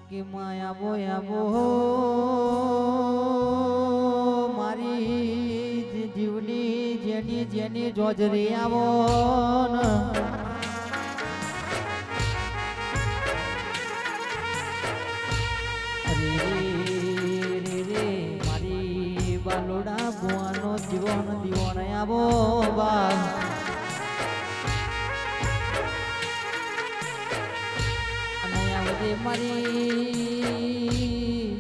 કે માયા બોયા બો મારી જીવની જેની જેની જોજરી આવો મારી બાલોડા બુવાનો જીવન દીવણ આવો બા મારી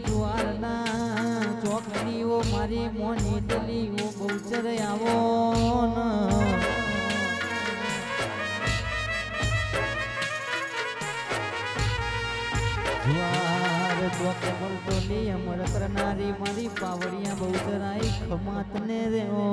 જુવારના ચોકડીઓ મારી મોની દલીઓ બહુચર આવો જુવાર ચોક બોલતો લે અમર કરનારી મારી પાવડિયા બહુચરાઈ ખમાત ને રેઓ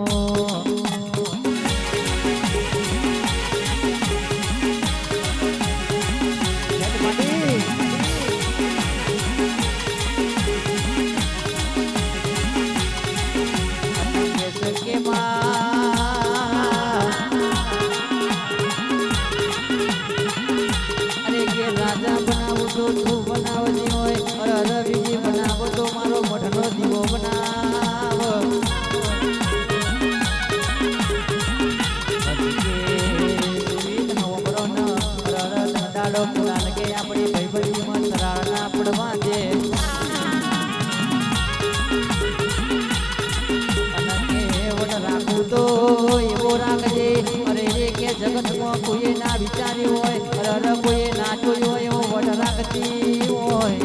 જગતમાં કોઈ ના વિચાર્યું હોય અરે કોઈ ના જોયું હોય એવો વટ રાખતી હોય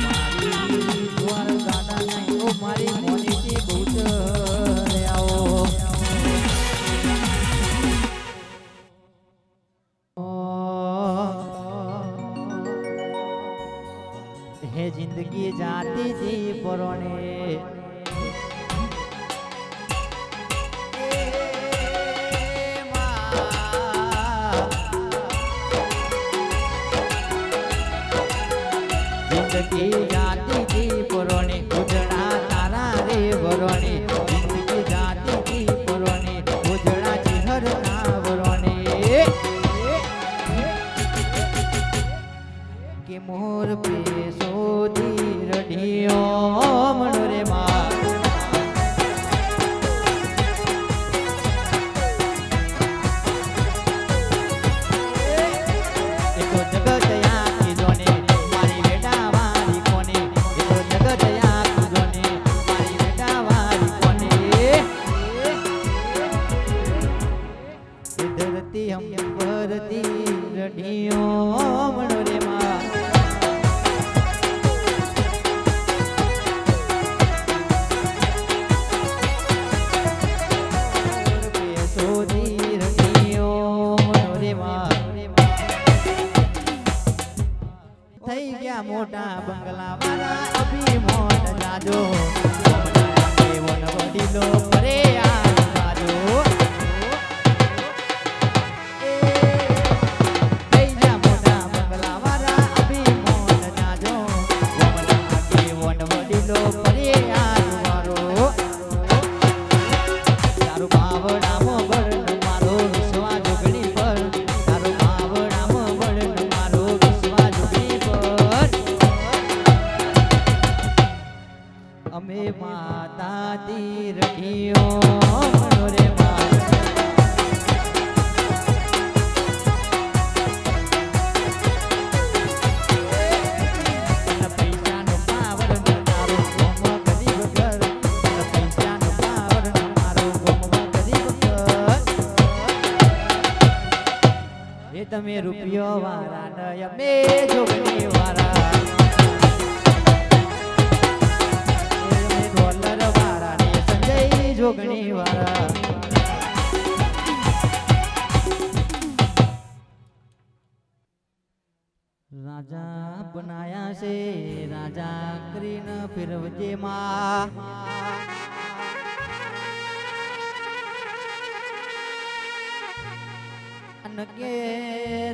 મારી દ્વાર ગાડા નહીં ઓ મારી મોનીજી બહુચર આવો હે જિંદગી જાતી જી પરોણે જિંદગી જાતી જી પરોણે ઉજળા તારા રે વરોણે જિંદગી જાતી જી પરોણે ઉજળા ચિહર ના વરોણે કે મોર પેસો દી રઢિયો મણો રે માં એ તો જગત થઈ ગયા મોટા બંગલા વાળા અભી મોટ જાજો વન વડીલો પરે આજુ થઈ ગયા મોટા બંગલા વાળા અભી મોટ જાજો વન વડીલો પરે આજુ તારું બાવડામાં બળ મારો વિશ્વા જોગણી પર તારું બાવડામાં બળ મારો વિશ્વા જોગણી અમે માતા દી રઢિયો રે માં પૈસાનો પાવર મારો ગોમ ગરીબ ઘર પૈસાનો પાવર મારો ગોમ ગરીબ ઘર એ તમે રૂપિયો વાળા ન અમે જોગણી વાળા જોગણી વાળા રાજા બનાયા છે રાજા કરીને ફિરવજે માં કે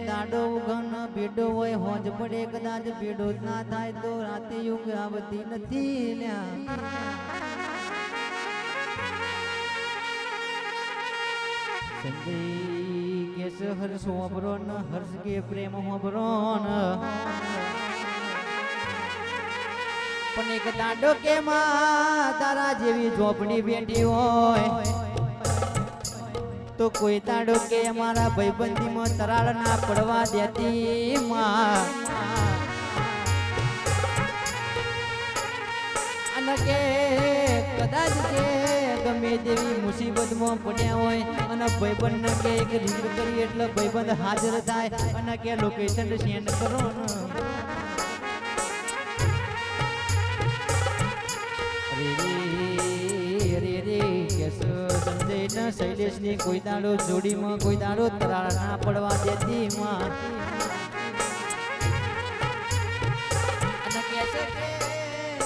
દાડો ઘન ભેડો હોય હોજ પડે કદાચ ભેડો જ ના થાય તો રાતે યુગ આવતી નથી લ્યા સંજય કેસ હર્ષ હોબરો ન હર્ષ કે પ્રેમ હોબરો ન પણ એક દાંડો કે માં તારા જેવી ઝોપડી બેઠી હોય તો કોઈ દાંડો કે અમારા ભાઈબંધીમાં તરાળ ના પડવા દેતી માં અને કે કદાચ કે ગમે તેવી મુસીબતમાં પડ્યા હોય અને ભાઈબંધ કે એક રીંગ કરી એટલે ભાઈબંધ હાજર થાય અને કે લોકેશન સેન્ડ કરો ને સંજય શૈલેષ ની કોઈ દાડો જોડીમાં કોઈ દાડો તરાળ ના પડવા દેતી માં અને કે છે કે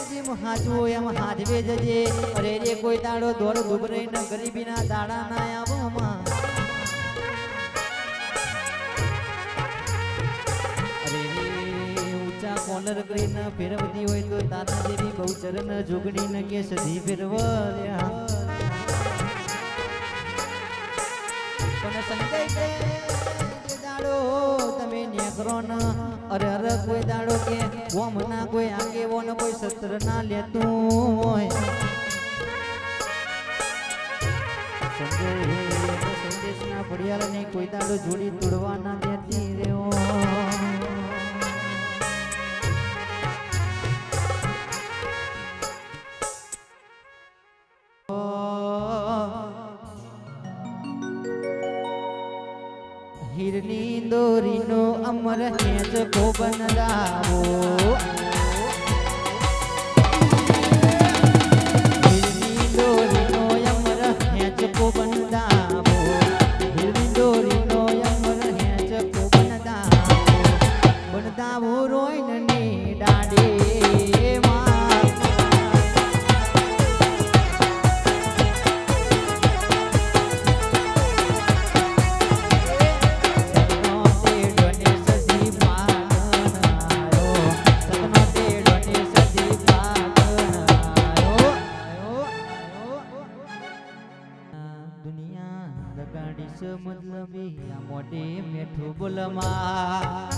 જેમ હાચવો એમ હાજવે જજે અરે રે કોઈ દાડો દોડ દુબરે ને ગરીબી ના દાડા ના આવો માં અરે રે ઊંચા કોલર કરીને ફેરવતી હોય તો તારા જેવી બહુ ચરણ જોગણી ને કે સધી ફેરવ્યા સંજય કે દાડો તમે નેકરો ન અરે અરે કોઈ દાડો કે ઓમ ના કોઈ આગેવો ન કોઈ શસ્ત્ર ના લેતું હોય સંદેશ ના પડિયાળ ને કોઈ દાડો જોડી તોડવા ના દેતી રેવો હીરની દોરીનો અમર હેજ કો બનાવો હીરની દોરીનો અમર હેજ કો બનાવો હીરની દોરીનો અમર હેજ કો બનાવો રોઈન ની ડાડે મતલબી આ મોટે મેઠું બોલમાં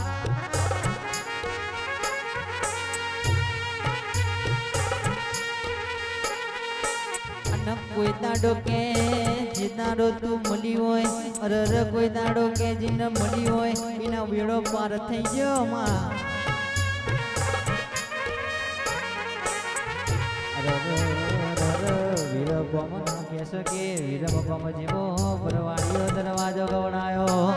અને કોઈ દાડો કે જે દાડો તું મળી હોય અરે કોઈ દાડો કે જેને મળી હોય એના વેળો પાર થઈ ગયો માં વીર બોમન કેસ કે વીર બોમ જેવો પરવાડીયો દરવાજો ગવડાયો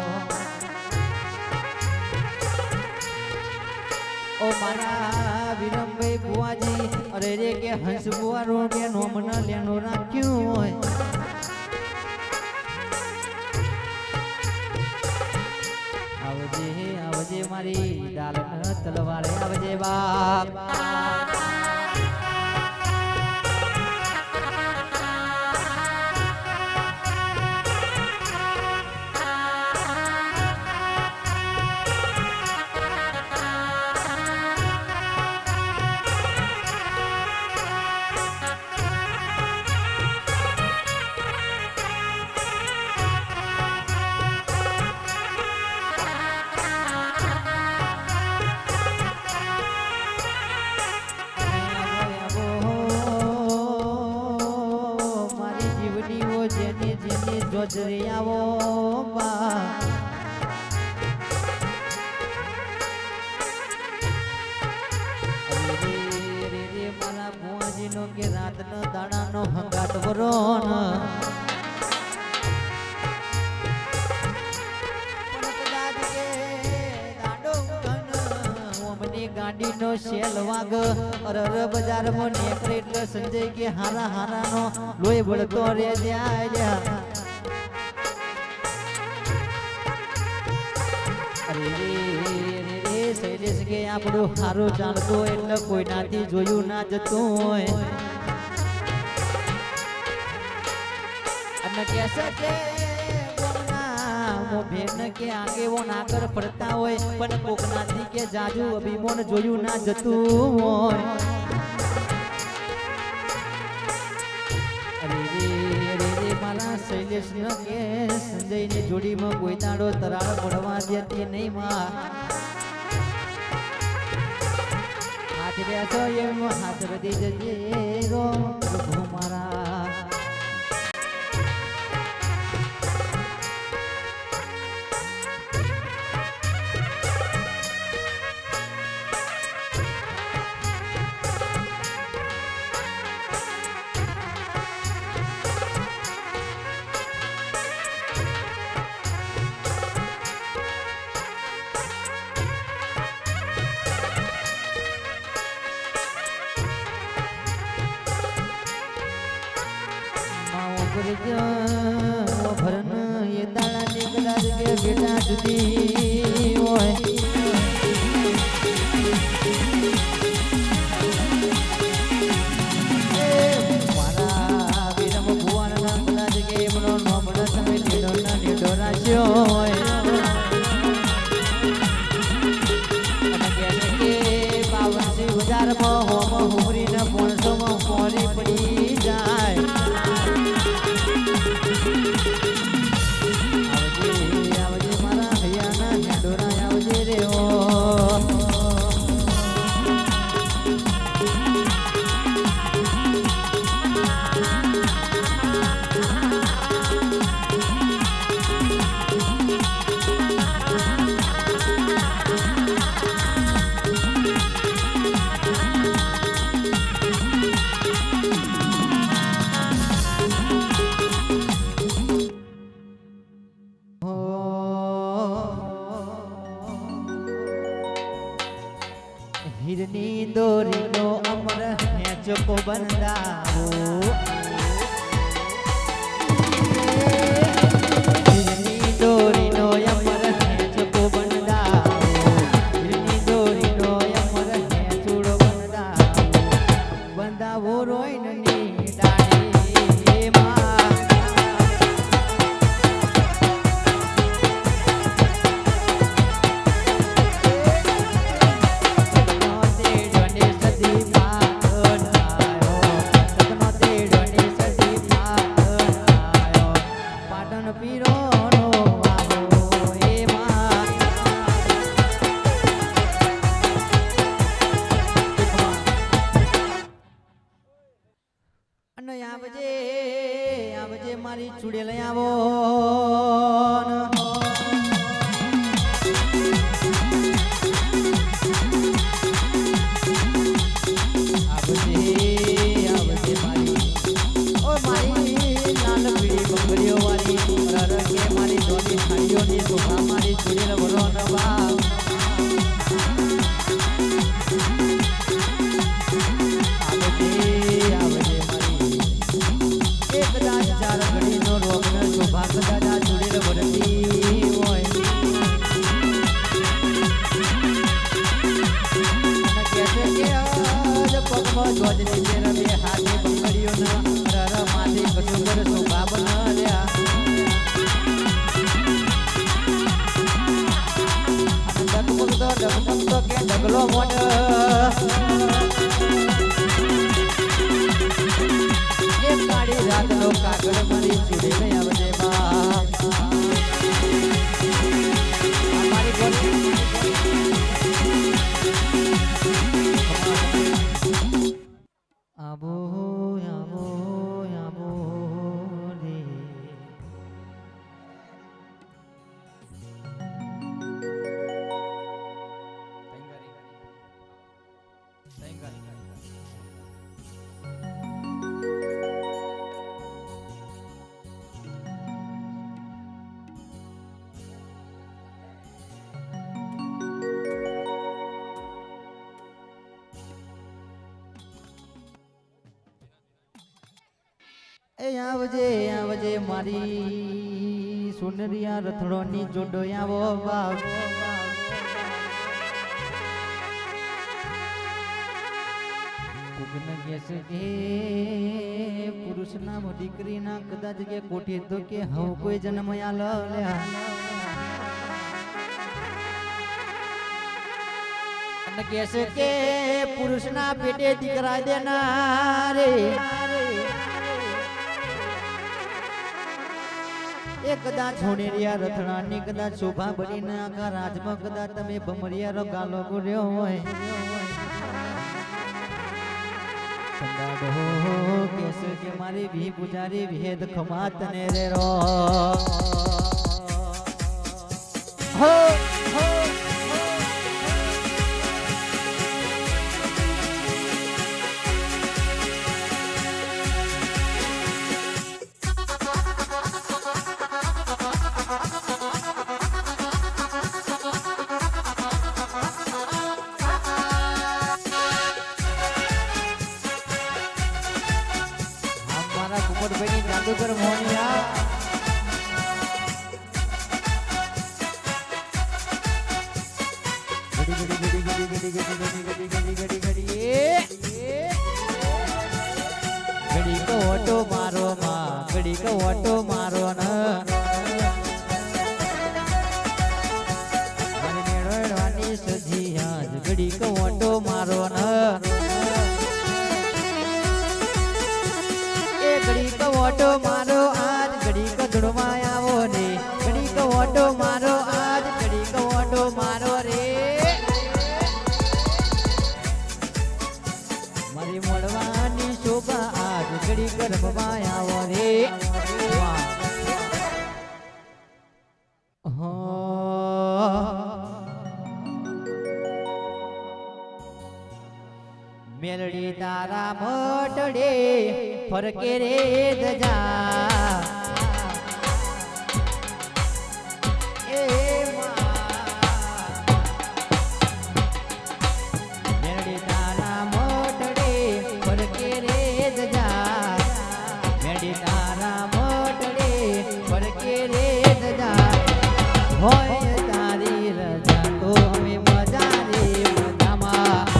ઓ મારા વિરમભાઈ બુવાજી અરે રે કે હંસ બુવા રોગે નોમન લેનો રાખ્યું હોય આવજે આવજે મારી દાલન તલવારે આવજે બાપ જોજરી આવો બા રે મારા ભુવાજીનો કે રાતનો દાડાનો હંગાત વરોન ગાડીનો શેલ વાગ અરર બજારમાં નેકરે એટલે સંજય કે હારા હારાનો લોહી બળતો રે જાય શૈલેષ કે આપણું સારું ચાલતું એટલે કોઈનાથી જોયું ના જતું હોય અને કેસે કે ભેન કે આગેવો નાગર ફરતા હોય પણ કોકનાથી કે જાજુ અભિમાન જોયું ના જતું હોય અરે રે મારા શૈલેષ ન કે સંજયની જોડીમાં કોઈ દાડો તરાળ પડવા દેતી નહીં માં. હાથ બેસો એમ હાથ વધી જજે રો પ્રભુ મારા. ભરન એ દાડાની કદાચ કે બેટા જુદી હોય મારા વિરમ ભુવાનના કદાચ કે એમનો નોમનો તમે લીડોના લીડો રાખ્યો હોય અને કહે કે 52,000 હોમ હુમરીને 500 પોરી પડી જાય. હીરની દોરીનો અમર હેચકો બંધાવો હીરની દોરીનો અમર હેચકો બંધાવો હીરની દોરીનો અમર હેચુડો બંધાવો રોઈનની ડાળી માં. આવજે મારી ચૂડેલ આવો આવજે મારી લાલ પીળી બંગડીઓ વાળી રરકે મારી ધોની સાડીઓની શોભા મારી ચૂડેલ વરો નવા. ડગલો મોડ એક કાળી રાતનો કાગળ મારી ચૂડે લઈ આવજે બા. મારી બોલી આબો આબો આબો રે આવજે આવજે મારી સુનરિયા રથડોની જોડો આવો બાપ. પુરુષ નામ દીકરી ના કદાચ કે કોઠી તો કે હવ કોઈ જન્મ અને કહેશે કે પુરુષ ના પેટે દીકરા દેનારે એ કદાચ હોનેરિયા રથડાની કદાચ શોભા બનીને આખા રાજમાં કદાચ તમે ભમરિયારો ગાલો ગુર્યો હોય સંદાડો કેસે કે મારી ભી પૂજારી ભેદ ખમા તને રે રો હો હો જાદુગર મોનિયા ઘડી ઘડી ઘડી ઘડી ઘડી ઘડી ઘડી ઘડી ઘડી ઘડી કો ઓટો મારો માં ઘડી કો ઓટો મારો ન મને મેળવાની સજી આજ ઘડી કો ઓટો મારો ન ઘડી કો ઓટો મારો આજ ઘડી કો ધૂળમાં આવો ને ઘડી કો ઓટો મારો આજ ઘડી કો ઓટો મારો રે મારી મળવાની શોભા આજ ઘડી કો રમવા આવો રે મેલડી તારા મટડે ફરકે રે દજા એ મેલડી તારા મટડે ફરકે રે દજા મેલડી તારા મટડે ફરકે રે દજા હોય તારી રજા તો અમે મજા રે મજામાં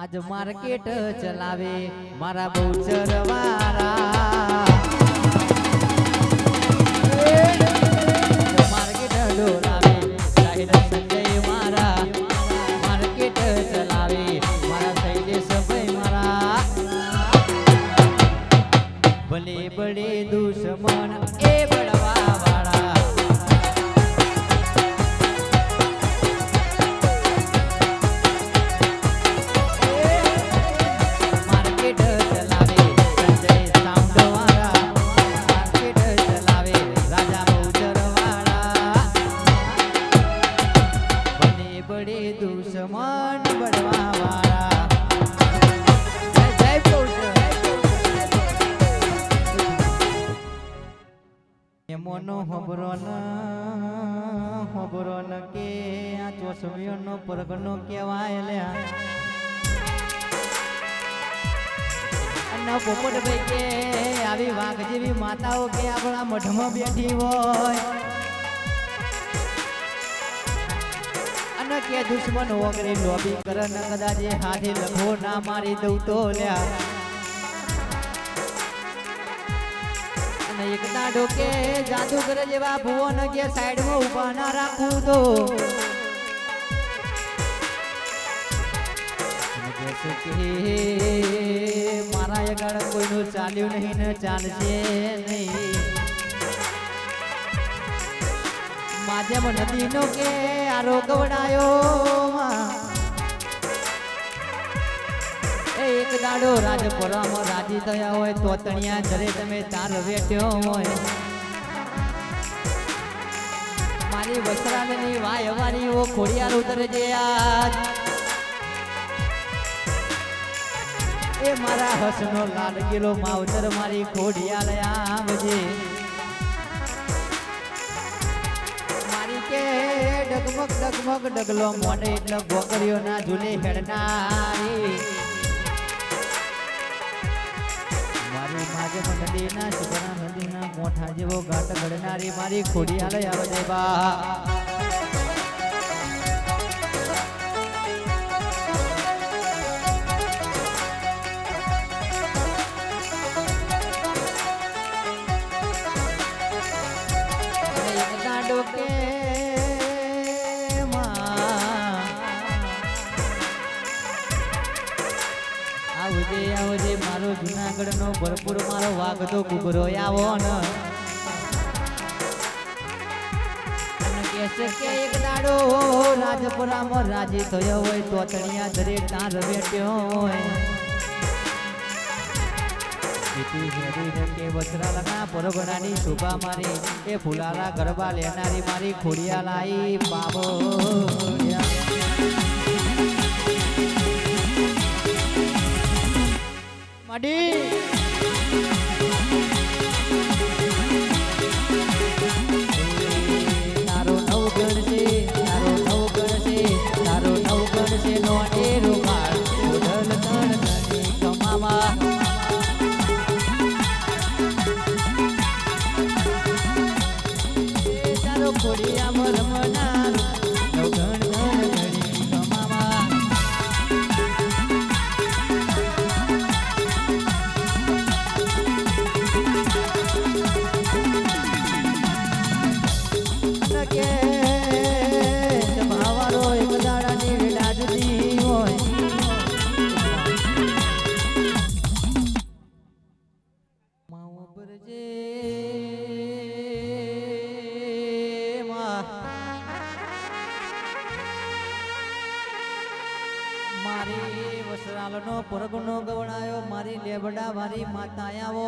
આજ માર્કેટ ચલાવે મારા બહુચર વાળા માર્કેટ ડોલાવે સાહિલ સંજય મારા માર્કેટ ચલાવે મારા શૈલેષ ભાઈ મારા ભલે બડે દુશ્મન એ બળવા વાળા મોનો હોબરો ન કે આ ચોસમીઓનો પરગનો કહેવાય લ્યા અને પોપટ ભાઈ કે આવી વાઘ જેવી માતાઓ કે આપણા મઠમાં બેઠી હોય અને કે દુશ્મન વગરે લોબી કરે ને કદાચ એ હાથે લખો ના મારી દઉં તો લ્યા એક દાડો કે જાદુગર જેવા ભુવન કે સાઈડ માં ઉભા ના રાખું તો મારા આગળ કોઈનું ચાલ્યું નહીં ને ચાલશે નહીં માધ્યમ નદીનો કે આરો ગવડાયો એક દાડો રાજપુરામાં રાજી થયા હોય તો તણિયા જરે તમે તાર વેટ્યો હોય મારી વસ્ત્રાલની વાય વારી ઓ ખોડિયાર ઉતરે જે આજ એ મારા હસનો લાલ ગેલો માવતર મારી ખોડિયાલ આવજે મારી કે ડગમગ ડગમગ ડગલો મોડે એટલે ગોકરીઓ ના ઝૂલે હેડનારી માગે નદીના સુગરા નદીના મોઠા જેવો ઘાટ ઘડનારી મારી ખોડિયાલ આવજે બા જુનાગઢનો ભરપૂર મારો વાઘ તો ગુગરો આવો ને કેસે કે એક દાડો રાજપુરામાં રાજી થયો હોય તો તણિયા દરેક તાર બેઠ્યો હોય કે વસ્ત્રાલના પરગણાની શોભા મારી એ ફુલાલા ગરબા લેનારી મારી ખોડિયા લાઈ બાબો મડી તારો નવ ગણ છે નો એરો કાળ ઉડલ તણ કમાવા ખોડિયા રમનાર નવગણ ધન ઘડી કમાવા કે ભાવારો એક દાડાની વેલા જુદી હોય માવો પરજે મારી વસરાલનો પરગનો ગવડાયો મારી લેબડા મારી માતા આવો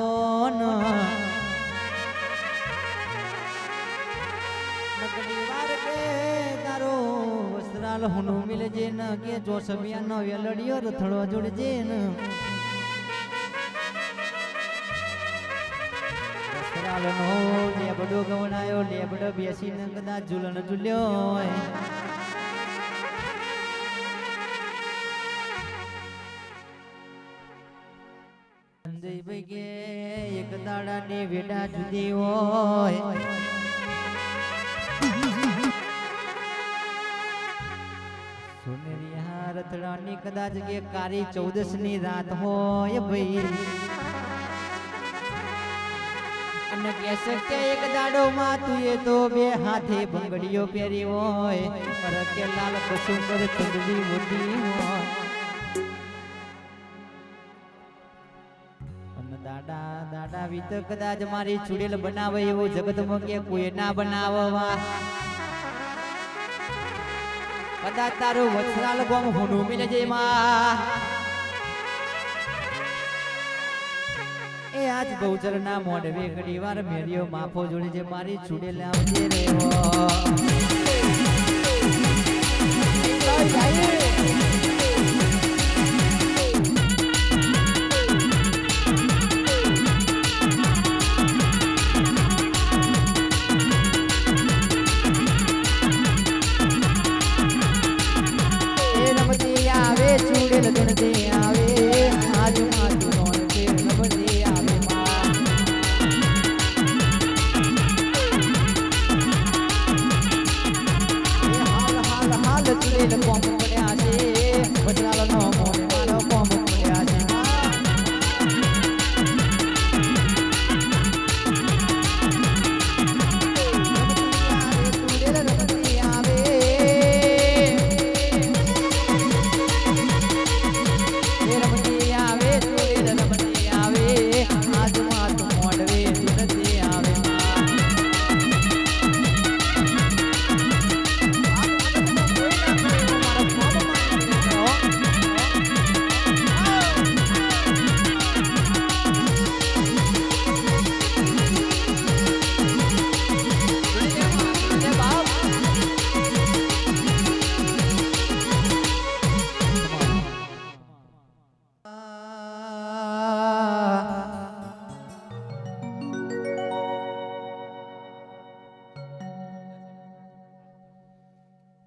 નગડી વાર કે તારો વસરાલ હુનો મિલજે ન કે જો સમિયાનો વેલડિયો રથડો જોડજે ન વસરાલનો લેબડો ગવડાયો લેબડો બેસીને કદાચ ઝૂલણ ઝૂલ્યો સંજયભાઈ કે એક દાડાની વેડા જુદી હોય સુનેરિયા રથડાની કદાચ કે કારી 14 ની રાત હોય ભાઈ અને કેસે કે એક દાડો માં તું એ તો બે હાથે બંગડીઓ પહેરી હોય પર કે લાલ કસુંબર ચંદડી મોટી હોય દાડા વિત કદાચ મારી ચુડેલ બનાવે એવું જગતમાં કે કોઈ ના બનાવવા કદાચ તારું વત્સરાલ ગોમ હોનું મિલજે માં એ આજ બહુચર ના મોઢવે ઘડી વાર મેરિયો માફો જોડી જે મારી ચુડેલ આવજે રે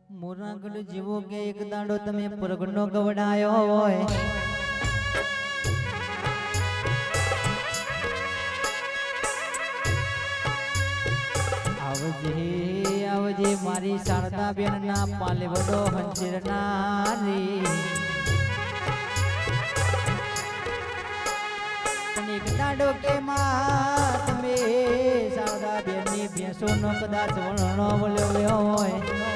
મોરાગઢ જેવો કે એક દાડો તમે પરગનો ગવડાયો હોય આવજે મારી શારદા બેન ના પાલે વડો હંચેર નારી પણ એક દાડો કે માં તમે શારદા બેન ની ભેંસો નો કદાચ વર્ણો બોલ્યો હોય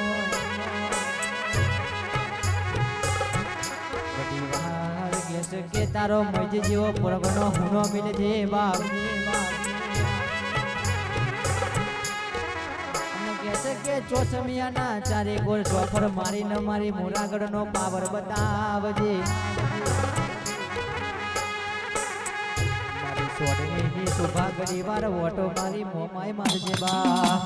છે કે તારો મજ જેવો પરગણો હુનો મિલે છે બાપ અને કહે છે કે ચોસમિયાના ચારે ગોળ ચોફર મારી ન મારી મોરાગઢનો પાવર બતાવજે મારી સોડની શોભા ઘડી વાર ઓટો મારી મોમાય મારજે બા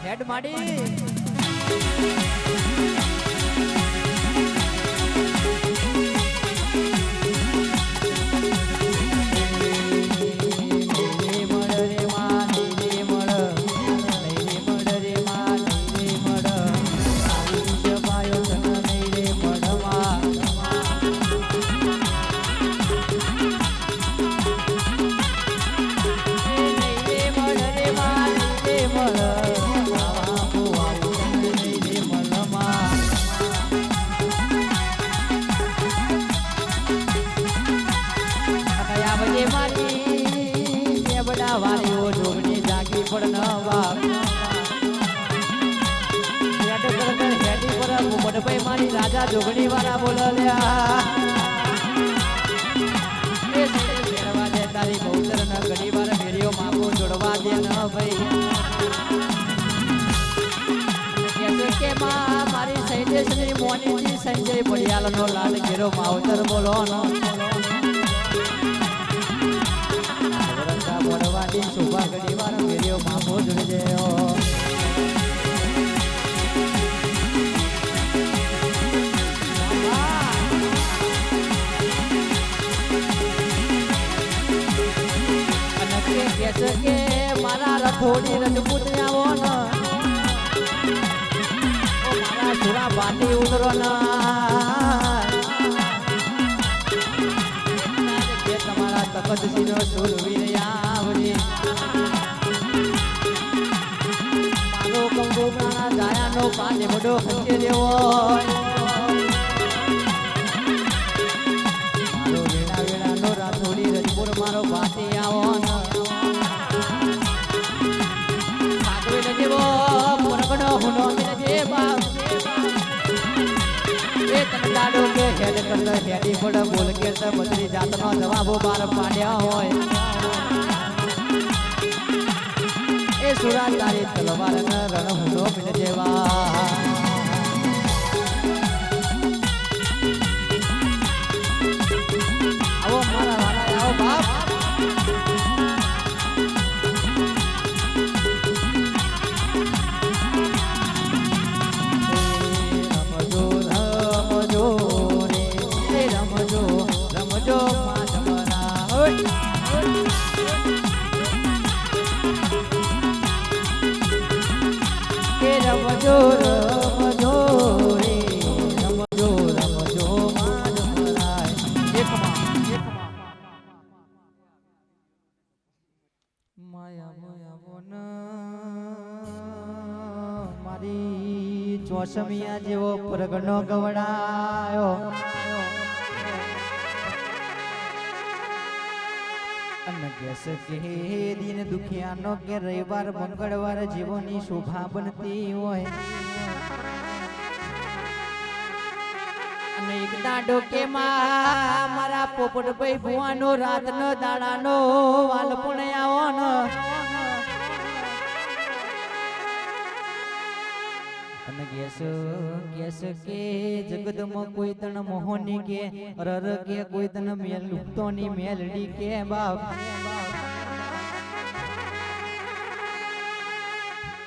હેડ માડી વાલીઓ જોગણી જાગી પણ ન વાપ હેડી પર મોડભાઈ મારી રાજા જોગણી વાળા બોલ્યા તારી બહુતર ન ઘણી વાર મેળ્યો માગો જોડવા દે ન ભાઈ કે મારી સૈલેષની મોનીજી સંજય પડિયાલનો લાડ ઘેરો માવતર બોલો ન મોડવાની શોભા ઘડી વાર મેળ્યો માગો જોડજે કે મારા રથોડી રજપૂત આવો ન મારા સુરા બાટી ઉતરો ન કે તમારા તપતસિંહ નો સુરવીર આવજે મારો કંગો પ્રાણા જાયાનો પાને બડો ખંચે દેવો મારો વેણા વેણાનો રાથોડી રજપૂત મારો બાટી આવો ન હેડી પડ બોલ કે બદલી જાતનો જવાબો બાર પાડ્યા હોય એ સુરા તારી તલવાર ન રણ હુનો મિલ જેવા આવો મારા વાલા આવો બાપ રમજો રમજો રે રમજો રમજો માન મરાય એકમાં માયા માયા બોન મારી ચોસમિયા જેવો પ્રગણો ગવડાયો અને કેસ કે દિન દુખિયાનો કે રવિવાર મંગળવાર જીવોની શોભા બનતી હોય અને એક દાડો કે મારા પોપટભાઈ ભુવાનો રાતનો દાડાનો વાલ પણ આવો ન અને કેસ કે જગદમાં કોઈ તણ મોહની કે રર કે કોઈ તણ મેલ લુપ્તોની મેલડી કે બાપ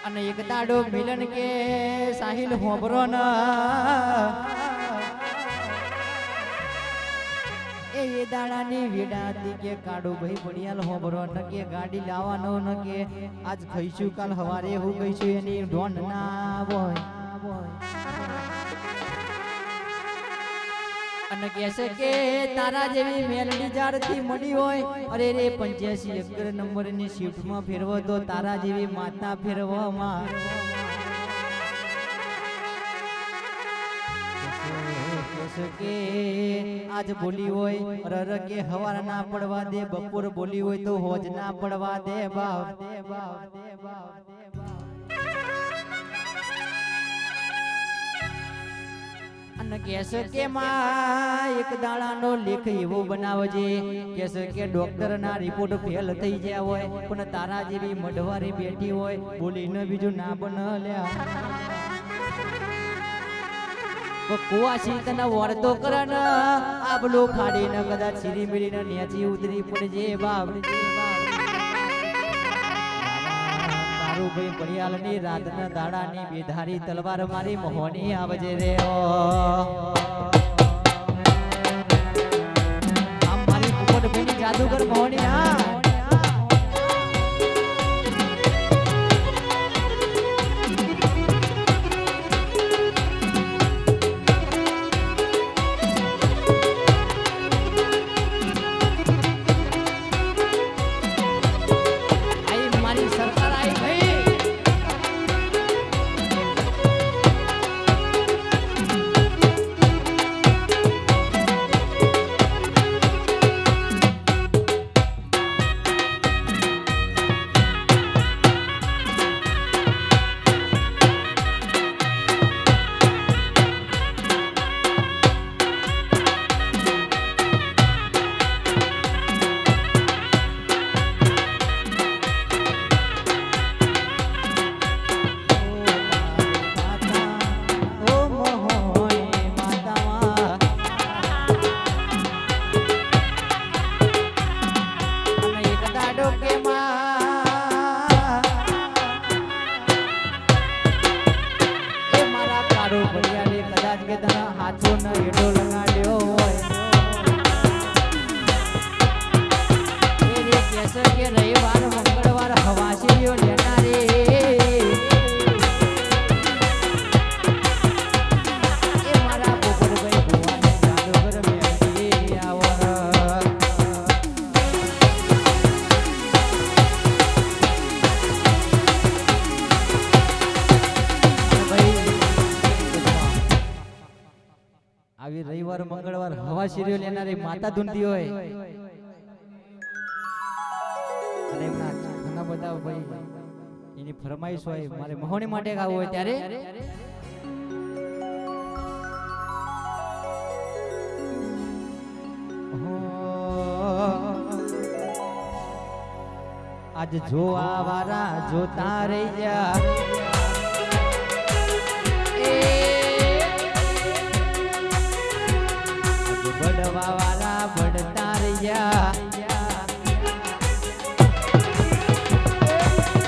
અને એક દાડો મિલન કે સાહિલ હોબરો ન એ દાડાની વેડાતી કે કાડો ભાઈ પડિયાલ હોબરો ન કે ગાડી લાવવાનો ન કે આજ ખઈશું કાલ હવારે હું કહીશું એની ઢોન ના હોય અને કહેશે કે તારા જેવી મેલડી જાડથી મળી હોય અરે રે 85 નંબરની શિફ્ટમાં ફેરવો તો તારા જેવી માતા ફેરવામાં કે આજ બોલી હોય રર કે હવાર ના પડવા દે બપોર બોલી હોય તો હોજ ના પડવા દે બાપ અને કહેશે કે માં એક દાડાનો લેખ એવો બનાવજે, કહેશે કે ડોક્ટરના રિપોર્ટ ફેલ થઈ ગયા હોય પણ તારા જેવી મઢવારી બેઠી હોય બોલીને બીજું ના બન લ્યા કુવાસી તને વળતો કરે ને આબલો ફાડીને કદાચ છીરી મીરીને નેચી ઉતરી પડજે બાપ તારું ભાઈ પડિયાલની રાતના દાડાની બેધારી તલવાર મારી મોહની આવજે રે આમ મારી કુકટ ભાઈની જાદુગર મોહની હા આવી રવિવાર મંગળવાર હવા સિરિયલ લેનારી માતા ધૂંધી હોય અને એમના ઘણા બધા ભાઈ એની ફરમાઈશ હોય મારે મહોની માટે ગાવું હોય ત્યારે આજ જોવા વાળા જોતા રહી જા બડવા વાળા બડતા રહ્યા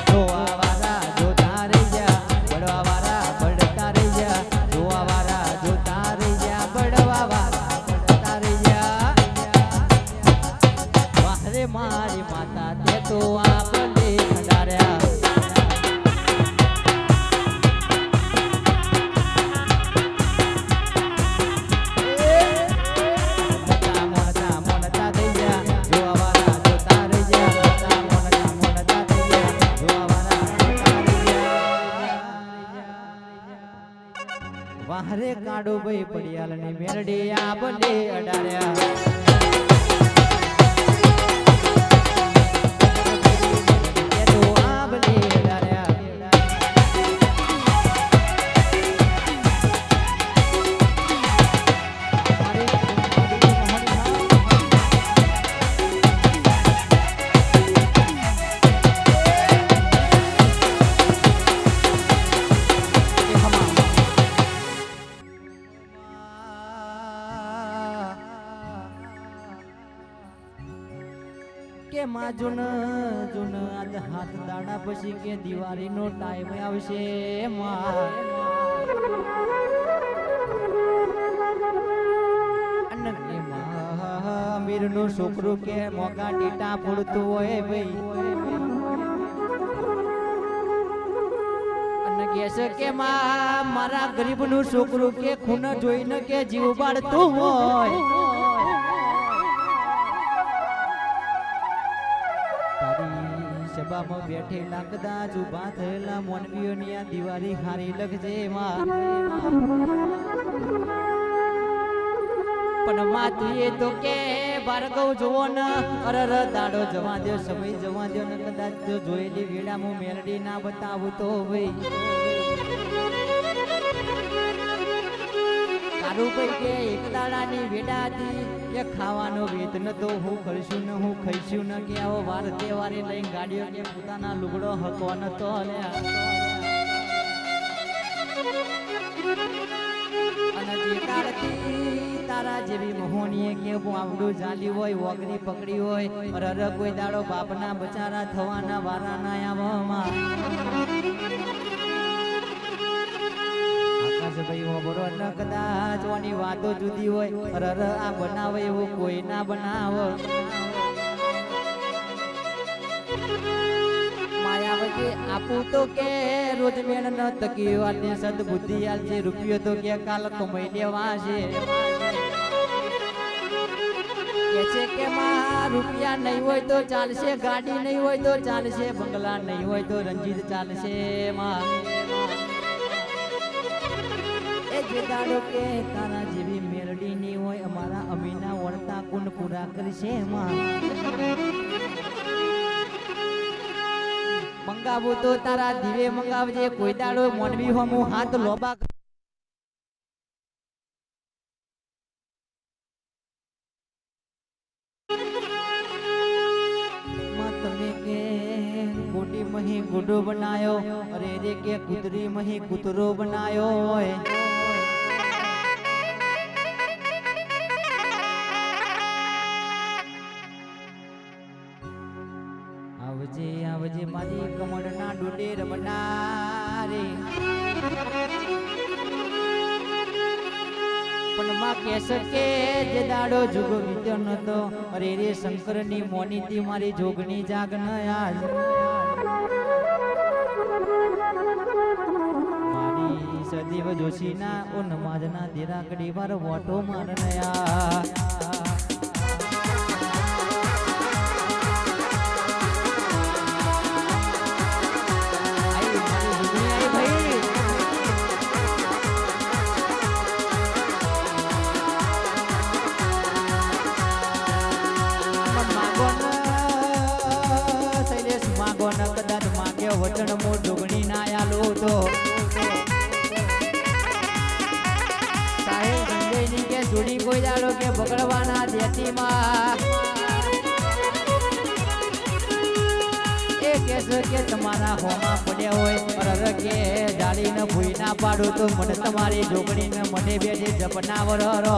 જોવા વાળા જોતા રહ્યા બડવા વાળા બડતા રહ્યા જોવા વાળા જોતા રહ્યા બડવા વાળા બડતા રહ્યા વાહરે મારી માતા તે તો આપણે ખડાર્યા વાહરે કાડો ભાઈ પડિયાલ ની મેરડી આ બલે અડાર્યા કે માં જુન જુન આજ હાથ દાડા પછી કે દિવાળી નો ટાઈમ આવશે મીર નું છોકરું કે મોગા ટીટા ફોડતું હોય ભાઈ કેસે કે મારા ગરીબ નું છોકરું કે ખૂન જોઈને કે જીવ બાળતું હોય સભામાં બેઠેલા કદાચ ઉભા થયેલા મોનવીઓની આ દિવાળી હારી લગજે પણ માતું એ તો કે ભાર્ગવ જોવો ને અરર દાડો જવા દો સમય જવા દો ને કદાચ જો જોયેલી વેળામાં મેલડી ના બતાવું તો ભાઈ મારું ભાઈ કે એક દાડાની વેડા હતી કે ખાવાનો વેત નતો હું કરશું ને હું ખાઈશું ને કે આવો વાર તહેવારે લઈને ગાડીઓ કે પોતાના લુગડો હકો નતો અને જે કાળથી તારા જેવી મહોનીએ કે આવડું જાલી હોય વગરી પકડી હોય અરર કોઈ દાડો બાપના બચારા થવાના વારા ના આવવામાં ભાઈ હોબરો ન કદાચ ઓની વાતો જુદી હોય અરર આ બનાવે એવું કોઈ ના બનાવ માયાવતી આપું તો કે રોજ મેણ ન તકી વાતની સદબુદ્ધિ આલજે રૂપિયો તો કે કાલ કમાઈ લેવા છે કે છે કે માં રૂપિયા નહીં હોય તો ચાલશે ગાડી નહીં હોય તો ચાલશે બંગલા નહીં હોય તો રંજીત ચાલશે માં જે દાડો કે તારા જેવી મેલડી ની હોય અમારા અમીના વળતા કુંડ પૂરા કરશે માં મંગાવું તો તારા દીવે મંગાવજે કોઈ દાડો મોનવી હોમું હાથ લોબા તમે કે ગોડી મહી ગુડો બનાયો અરે રે કે કૂતરી મહી કૂતરો બનાયો હોય આવજે આવજે મારી કમળના ડોડે રમનારે પણ માં કેસ કે જે દાડો જુગો વીત્યો નતો અરે રે શંકરની મોનીતી મારી જોગની જાગ ન આજ મારી સદીવ જોશીના ઓ નમાજના દેરા કડી વાર વોટો મારનયા કદાચ માગે વચન મો જોગણી ના આલો તો સાહેબ સંજયની કે જોડી કોઈ દાડો કે બગડવાના દેતી માં એ કેસ કે તમારા હોમાં પડ્યા હોય અરર કે જાળીને ભૂઈ ના પાડો તો મને તમારી જોગણીને મને બેઠી જપનાવર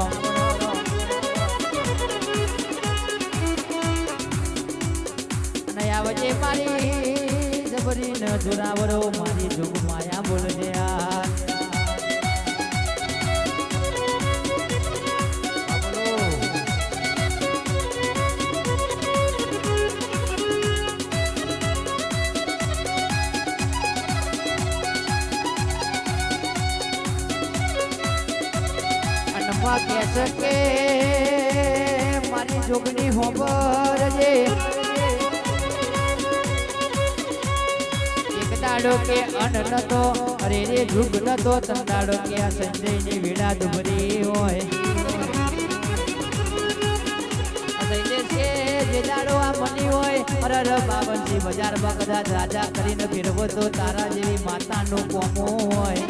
અને આવજે મારી જબરી ન જોરાવરો મારી જોગ માયા બોલજે યાર અનમાં કેસ કે મારી જોગની હોબર જે દાડો કે અન નતો અરે રે જુગ નતો તંદાડો કે આ સંજયની વીડા દુબરી હોય સંજય છે જે દાડો આ મની હોય અરર બાવનજી બજારમાં કદાચ રાજા કરીને ફેરવો તો તારા જેવી માતાનું કોમો હોય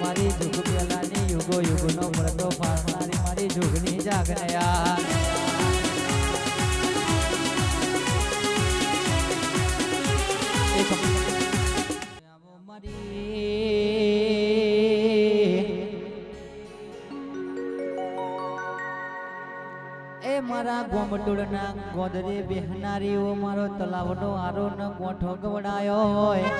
મારી જુગ પેલાની યુગો યુગનો મળતો પાડનારી મારી જુગની જાગને યાર એ મારા ગોમટુડના ગોદરે બેહનારીઓ મારો તલાવનો આરો ન ગોઠો ગવડાયો હોય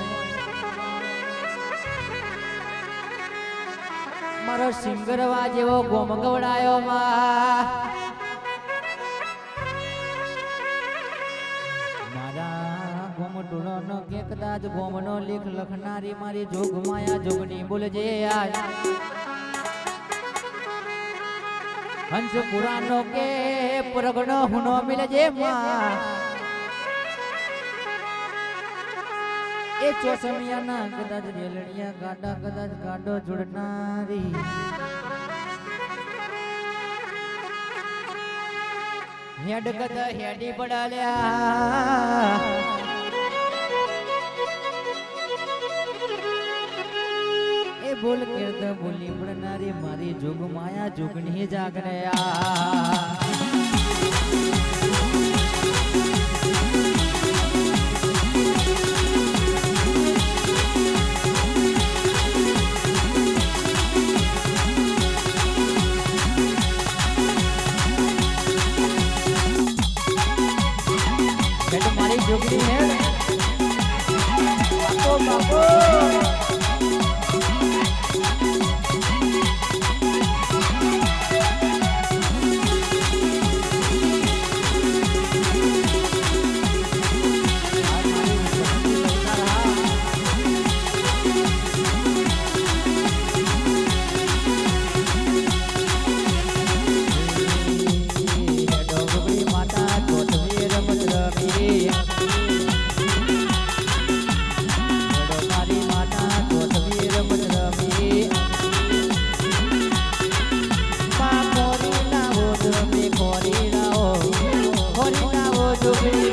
મારો સિંગરવા જેવો ગોમ ગવડાયો માં ગોમટુડોનો કે કદાચ ગોમનો લેખ લખનારી મારી જોગ માયા જોગની બોલજે આજ હંસ પુરાનો કે પ્રગણો હુનો મિલજે માં એ ચોસમિયાના કદાચ રેલડિયા ગાડા કદાચ ગાડો જોડનારી હેડ કદા હેડી પડાલ્યા બોલ કેદ બોલી મળનારી મારી જોગ માયા જોગણી જાગરયા મારી જોગણી હે બાપો Baby